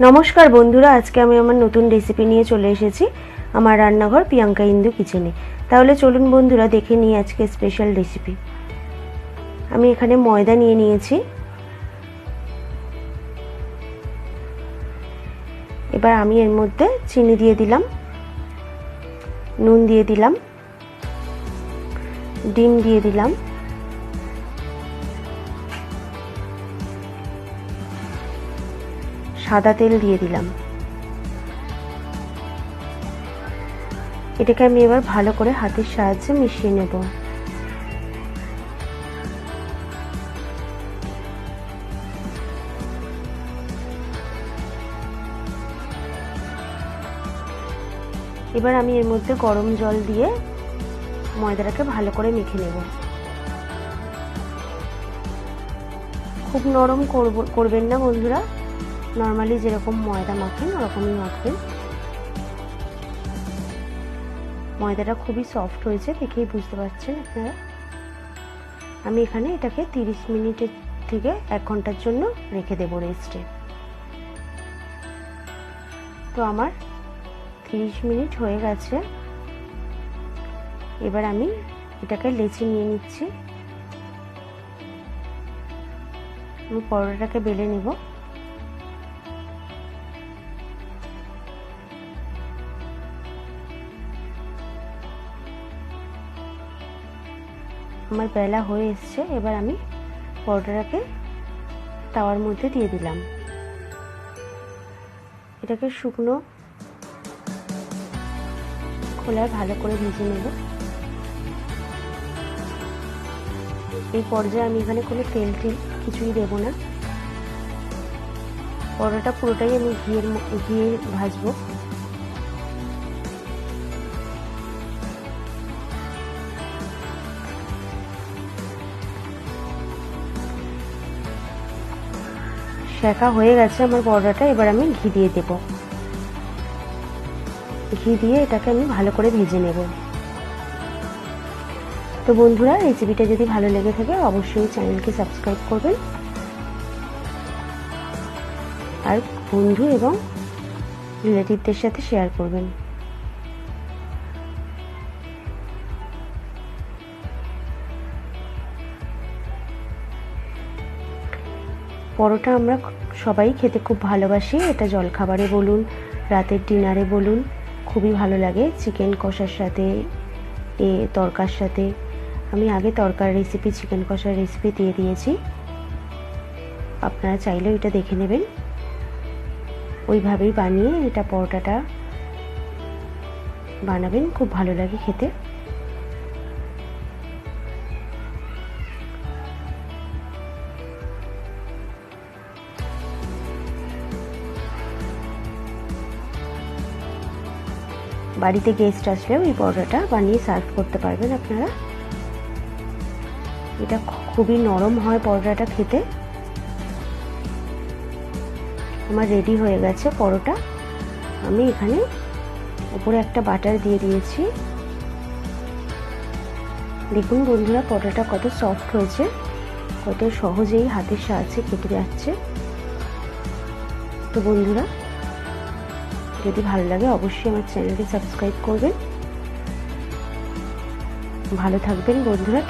নমস্কার বন্ধুরা, আজকে আমি আমার নতুন রেসিপি নিয়ে চলে এসেছি আমার রান্নাঘর প্রিয়াঙ্কা ইন্দু কিচেনে। তাহলে চলুন বন্ধুরা দেখে নিই আজকে স্পেশাল রেসিপি। আমি এখানে ময়দা নিয়ে নিয়েছি। এবার আমি এর মধ্যে চিনি দিয়ে দিলাম, নুন দিয়ে দিলাম, ডিম দিয়ে দিলাম, সাদা তেল দিয়ে দিলাম। এটাকে আমি এবার ভালো করে হাতের সাহায্যে মিশিয়ে নেব। এবার আমি এর মধ্যে গরম জল দিয়ে ময়দাটাকে ভালো করে মেখে নেব। খুব নরম করবেন না বন্ধুরা, নর্মালি যেরকম ময়দা মাখেন ওরকমই মাখবেন। ময়দাটা খুবই সফট হয়েছে, দেখেই বুঝতে পারছেন আপনারা। আমি এখানে এটাকে 30 মিনিটের থেকে 1 ঘন্টার জন্য রেখে দেব রেস্টে। তো আমার 30 মিনিট হয়ে গেছে। এবার আমি এটাকে লেচি নিয়ে নিচ্ছি। আমি পরোটাটাকে বেলে নেব। আমার বেলা হয়ে এসছে। এবার আমি পরোটাটাকে তাওয়ার মধ্যে দিয়ে দিলাম। এটাকে শুকনো খোলায় ভালো করে ভেজে নেব। এই পর্যায়ে আমি এখানে কোনো তেল কিছুই দেব না। পরোটা পুরোটাই আমি ঘিয়ে ভাজবো। সেকা হয়ে গেছে আমার পরোটাটা। এবার আমি ঘি দিয়ে দেব। ঘি দিয়ে এটাকে আমি ভালো করে ভেজে নেব। তো বন্ধুরা, রেসিপিটা যদি ভালো লেগে থাকে অবশ্যই চ্যানেলকে সাবস্ক্রাইব করবেন আর বন্ধু এবং রিলেটিভদের সাথে শেয়ার করবেন। পরোটা আমরা সবাই খেতে খুব ভালোবাসি। এটা জলখাবারে বলুন, রাতের ডিনারে বলুন, খুবই ভালো লাগে। চিকেন কষার সাথে, তরকার সাথে। আমি আগে তরকার রেসিপি, চিকেন কষার রেসিপি দিয়ে দিয়েছি, আপনারা চাইলেও এটা দেখে নেবেন। ওইভাবেই বানিয়ে এটা পরোটাটা বানাবেন, খুব ভালো লাগে খেতে। বাড়িতে গেস্ট আসলেও এই পরোটাটা বানিয়ে সার্ভ করতে পারবেন আপনারা। এটা খুবই নরম হয় পরোটাটা খেতে। আমার রেডি হয়ে গেছে পরোটা। আমি এখানে উপরে একটা বাটার দিয়ে দিয়েছি। দেখুন বন্ধুরা, পরোটাটা কত সফট হয়েছে, কত সহজেই হাতের সাহায্যে কেটে যাচ্ছে। তো বন্ধুরা, যদি ভালো লাগে অবশ্যই আমার চ্যানেলকে সাবস্ক্রাইব করবেন। ভালো থাকবেন বন্ধুরা।